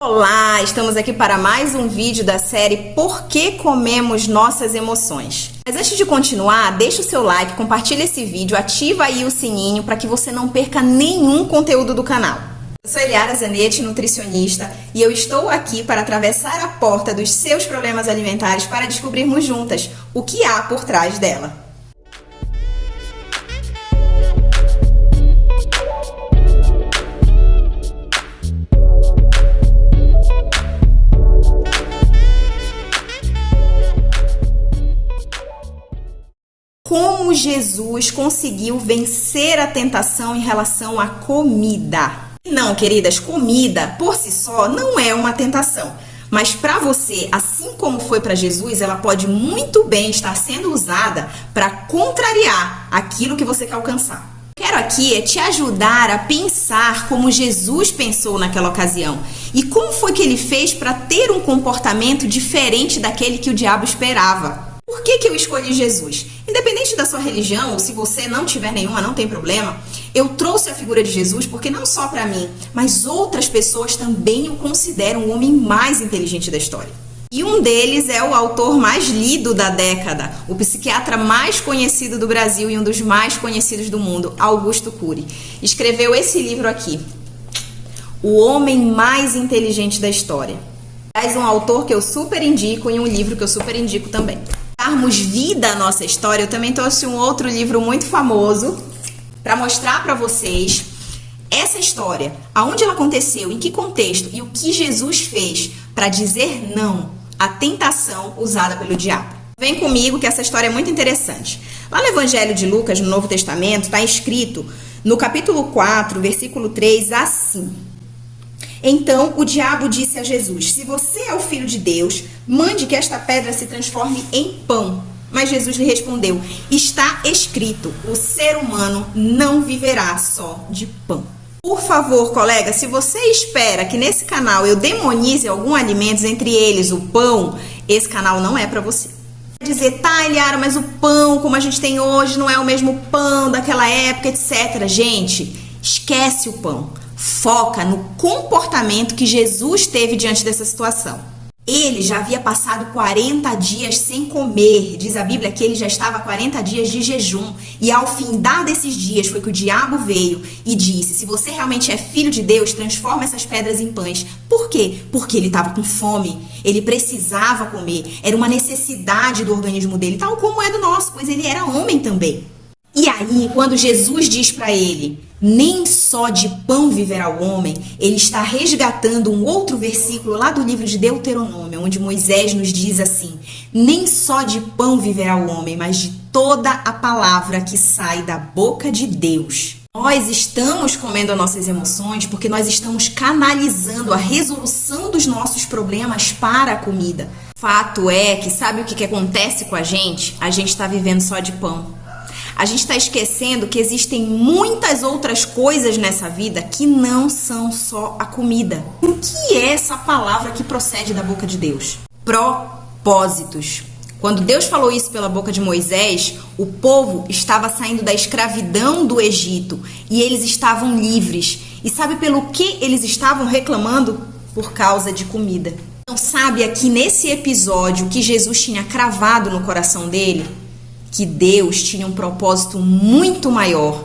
Olá, estamos aqui para mais um vídeo da série Por que comemos nossas emoções? Mas antes de continuar, deixa o seu like, compartilha esse vídeo, ativa aí o sininho para que você não perca nenhum conteúdo do canal. Eu sou Eliara Zanetti, nutricionista, e eu estou aqui para atravessar a porta dos seus problemas alimentares para descobrirmos juntas o que há por trás dela. Como Jesus conseguiu vencer a tentação em relação à comida? Não, queridas, comida por si só não é uma tentação. Mas para você, assim como foi para Jesus, ela pode muito bem estar sendo usada para contrariar aquilo que você quer alcançar. Quero aqui te ajudar a pensar como Jesus pensou naquela ocasião e como foi que ele fez para ter um comportamento diferente daquele que o diabo esperava. Por que eu escolhi Jesus? Independente da sua religião, ou se você não tiver nenhuma, não tem problema, eu trouxe a figura de Jesus porque não só para mim, mas outras pessoas também o consideram o homem mais inteligente da história. E um deles é o autor mais lido da década, o psiquiatra mais conhecido do Brasil e um dos mais conhecidos do mundo, Augusto Cury. Escreveu esse livro aqui, O Homem Mais Inteligente da História. Traz um autor que eu super indico e um livro que eu super indico também. Para darmos vida à nossa história, eu também trouxe um outro livro muito famoso para mostrar para vocês essa história, aonde ela aconteceu, em que contexto e o que Jesus fez para dizer não à tentação usada pelo diabo. Vem comigo que essa história é muito interessante. Lá no Evangelho de Lucas, no Novo Testamento, está escrito no capítulo 4, versículo 3, assim: Então o diabo disse a Jesus: Se você é o Filho de Deus, mande que esta pedra se transforme em pão. Mas Jesus lhe respondeu: Está escrito, o ser humano não viverá só de pão. Por favor, colega, se você espera que nesse canal eu demonize algum alimento, entre eles o pão, esse canal não é para você. Dizer, tá, Eliara, mas o pão como a gente tem hoje não é o mesmo pão daquela época, etc. Gente, esquece o pão. Foca no comportamento que Jesus teve diante dessa situação. Ele já havia passado 40 dias sem comer. Diz a Bíblia que ele já estava 40 dias de jejum. E ao findar desses dias foi que o diabo veio e disse: se você realmente é filho de Deus, transforma essas pedras em pães. Por quê? Porque ele estava com fome. Ele precisava comer. Era uma necessidade do organismo dele, tal como é do nosso, pois ele era homem também. E aí, quando Jesus diz para ele: nem só de pão viverá o homem, ele está resgatando um outro versículo lá do livro de Deuteronômio, onde Moisés nos diz assim: nem só de pão viverá o homem, mas de toda a palavra que sai da boca de Deus. Nós estamos comendo as nossas emoções porque nós estamos canalizando a resolução dos nossos problemas para a comida. Fato é que, sabe o que acontece com a gente? A gente está vivendo só de pão. A gente está esquecendo que existem muitas outras coisas nessa vida que não são só a comida. O que é essa palavra que procede da boca de Deus? Propósitos. Quando Deus falou isso pela boca de Moisés, o povo estava saindo da escravidão do Egito e eles estavam livres. E sabe pelo que eles estavam reclamando? Por causa de comida. Então sabe aqui nesse episódio que Jesus tinha cravado no coração dele? Que Deus tinha um propósito muito maior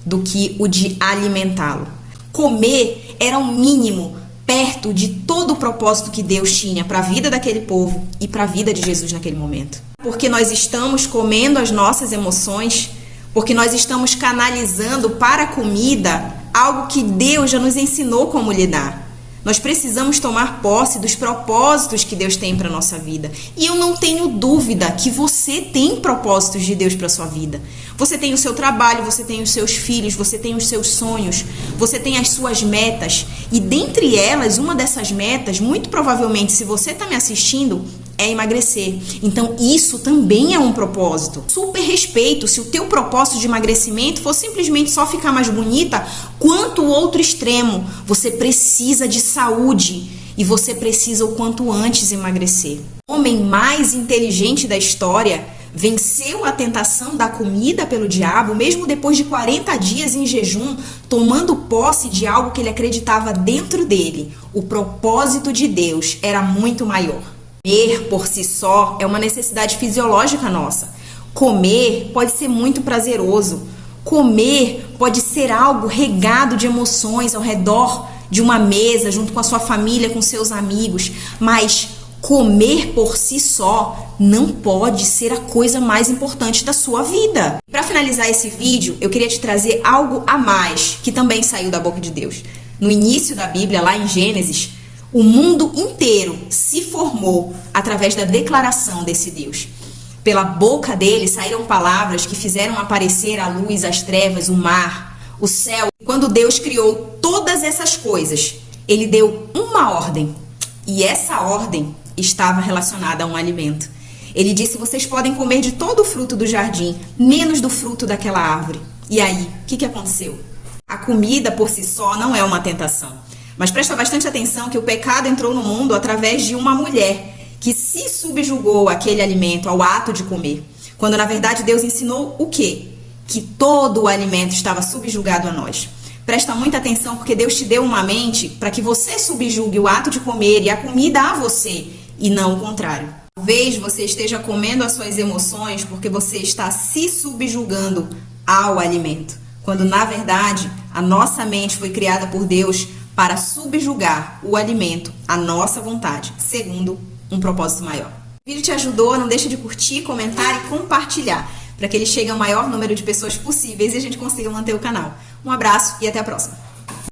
do que o de alimentá-lo. Comer era o mínimo perto de todo o propósito que Deus tinha para a vida daquele povo e para a vida de Jesus naquele momento. Porque nós estamos comendo as nossas emoções, porque nós estamos canalizando para a comida algo que Deus já nos ensinou como lidar. Nós precisamos tomar posse dos propósitos que Deus tem para a nossa vida. E eu não tenho dúvida que você tem propósitos de Deus para a sua vida. Você tem o seu trabalho, você tem os seus filhos, você tem os seus sonhos, você tem as suas metas. E dentre elas, uma dessas metas, muito provavelmente, se você está me assistindo, é emagrecer. Então isso também é um propósito. Super respeito se o teu propósito de emagrecimento for simplesmente só ficar mais bonita, quanto o outro extremo. Você precisa de saúde e você precisa o quanto antes emagrecer. O homem mais inteligente da história venceu a tentação da comida pelo diabo, mesmo depois de 40 dias em jejum, tomando posse de algo que ele acreditava dentro dele. O propósito de Deus era muito maior. Comer por si só é uma necessidade fisiológica nossa. Comer pode ser muito prazeroso. Comer pode ser algo regado de emoções ao redor de uma mesa, junto com a sua família, com seus amigos, mas comer por si só não pode ser a coisa mais importante da sua vida. Para finalizar esse vídeo, eu queria te trazer algo a mais que também saiu da boca de Deus. No início da Bíblia, lá em Gênesis, o mundo inteiro se formou através da declaração desse Deus. Pela boca dele saíram palavras que fizeram aparecer a luz, as trevas, o mar, o céu. Quando Deus criou todas essas coisas, ele deu uma ordem. E essa ordem estava relacionada a um alimento. Ele disse: vocês podem comer de todo o fruto do jardim, menos do fruto daquela árvore. E aí, o que aconteceu? A comida por si só não é uma tentação. Mas presta bastante atenção que o pecado entrou no mundo através de uma mulher que se subjugou àquele alimento, ao ato de comer. Quando na verdade Deus ensinou o quê? Que todo o alimento estava subjugado a nós. Presta muita atenção, porque Deus te deu uma mente para que você subjugue o ato de comer e a comida a você, e não o contrário. Talvez você esteja comendo as suas emoções porque você está se subjugando ao alimento, quando na verdade a nossa mente foi criada por Deus para subjugar o alimento à nossa vontade, segundo um propósito maior. O vídeo te ajudou? Não deixa de curtir, comentar e compartilhar, para que ele chegue ao maior número de pessoas possíveis e a gente consiga manter o canal. Um abraço e até a próxima!